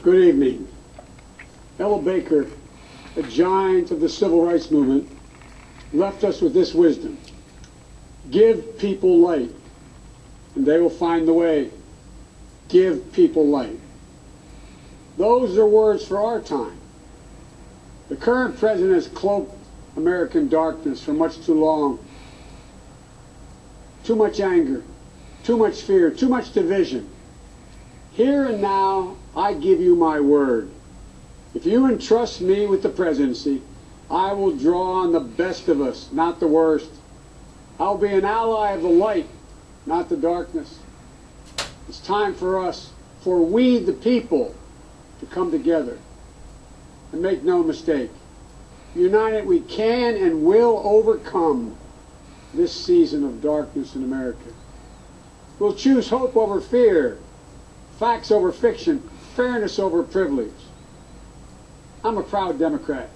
Good evening. Ella Baker, a giant of the civil rights movement, left us with this wisdom. Give people light, and they will find the way. Give people light. Those are words for our time. The current president has cloaked American darkness for much too long. Too much anger, too much fear, too much division. Here and now, I give you my word. If you entrust me with the presidency, I will draw on the best of us, not the worst. I'll be an ally of the light, not the darkness. It's time for us, for we the people, to come together. And make no mistake, united we can and will overcome this season of darkness in America. We'll choose hope over fear, facts over fiction, fairness over privilege. I'm a proud Democrat,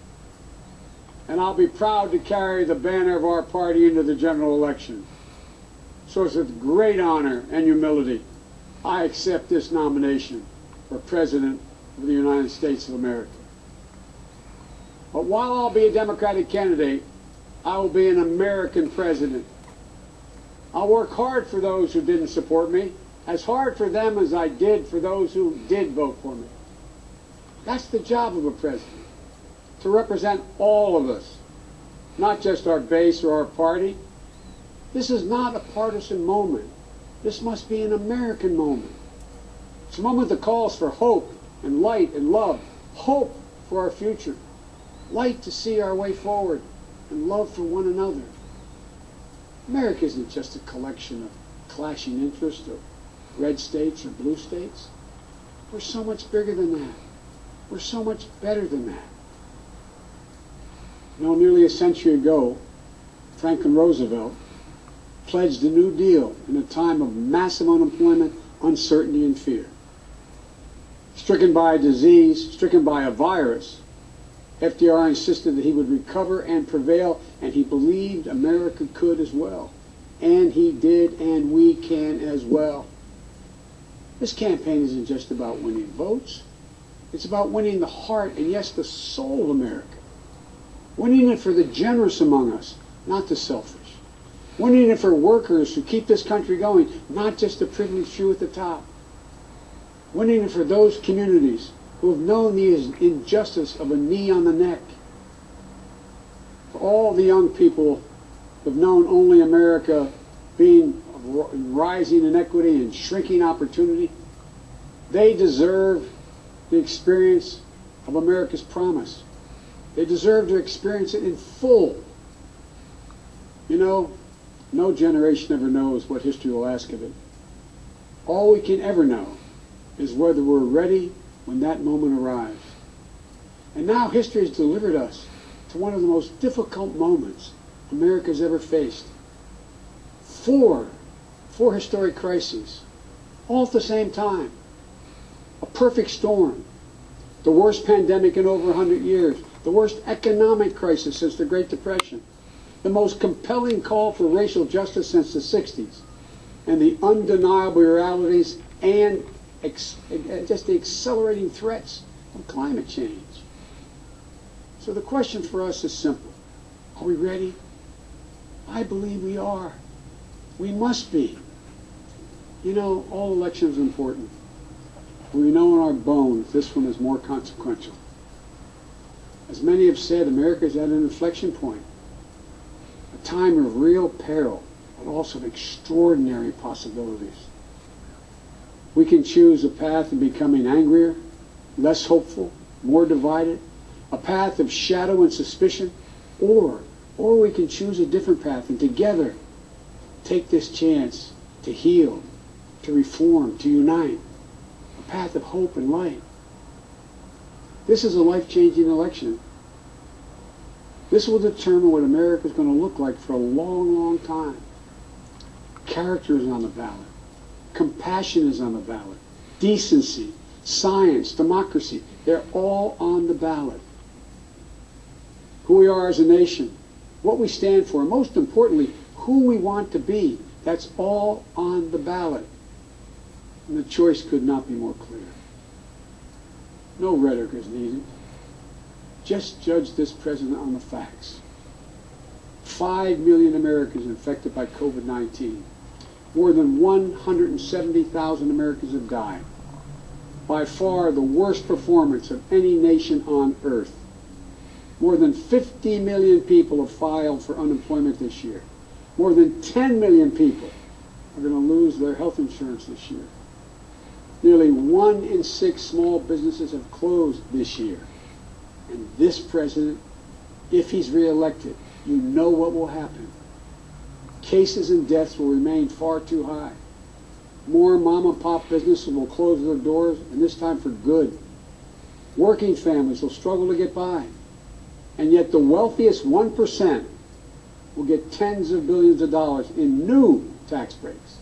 and I'll be proud to carry the banner of our party into the general election. So it's with great honor and humility I accept this nomination for President of the United States of America. But while I'll be a Democratic candidate, I will be an American president. I'll work hard for those who didn't support me, as hard for them as I did for those who did vote for me. That's the job of a president, to represent all of us, not just our base or our party. This is not a partisan moment. This must be an American moment. It's a moment that calls for hope and light and love, hope for our future, light to see our way forward, and love for one another. America isn't just a collection of clashing interests or red states or blue states. We're so much bigger than that. We're so much better than that. You know, nearly a century ago, Franklin Roosevelt pledged a New Deal in a time of massive unemployment, uncertainty, and fear. Stricken by a disease, stricken by a virus, FDR insisted that he would recover and prevail, and he believed America could as well. And he did, and we can as well. This campaign isn't just about winning votes. It's about winning the heart and, yes, the soul of America. Winning it for the generous among us, not the selfish. Winning it for workers who keep this country going, not just the privileged few at the top. Winning it for those communities who have known the injustice of a knee on the neck. For all the young people who have known only America being rising inequity and shrinking opportunity, they deserve the experience of America's promise. They deserve to experience it in full. You know, no generation ever knows what history will ask of it. All we can ever know is whether we're ready when that moment arrives. And now history has delivered us to one of the most difficult moments America's ever faced. Four historic crises, all at the same time. A perfect storm. The worst pandemic in over 100 years. The worst economic crisis since the Great Depression. The most compelling call for racial justice since the 60s. And the undeniable realities and just the accelerating threats of climate change. So the question for us is simple. Are we ready? I believe we are. We must be. You know, all elections are important. We know in our bones this one is more consequential. As many have said, America is at an inflection point. A time of real peril, but also of extraordinary possibilities. We can choose a path of becoming angrier, less hopeful, more divided, a path of shadow and suspicion, or we can choose a different path and together take this chance to heal, to reform, to unite, a path of hope and light. This is a life-changing election. This will determine what America is going to look like for a long, long time. Character is on the ballot. Compassion is on the ballot. Decency, science, democracy, they're all on the ballot. Who we are as a nation, what we stand for, and most importantly, who we want to be, that's all on the ballot. And the choice could not be more clear. No rhetoric is needed. Just judge this president on the facts. 5 million Americans infected by COVID-19. More than 170,000 Americans have died. By far the worst performance of any nation on earth. More than 50 million people have filed for unemployment this year. More than 10 million people are going to lose their health insurance this year. Nearly 1 in 6 small businesses have closed this year. And this president, if he's reelected, you know what will happen. Cases and deaths will remain far too high. More mom and pop businesses will close their doors, and this time for good. Working families will struggle to get by. And yet the wealthiest 1% will get tens of billions of dollars in new tax breaks.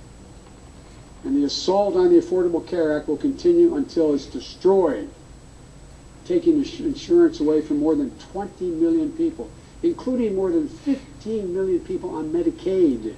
And the assault on the Affordable Care Act will continue until it's destroyed, taking insurance away from more than 20 million people, including more than 15 million people on Medicaid.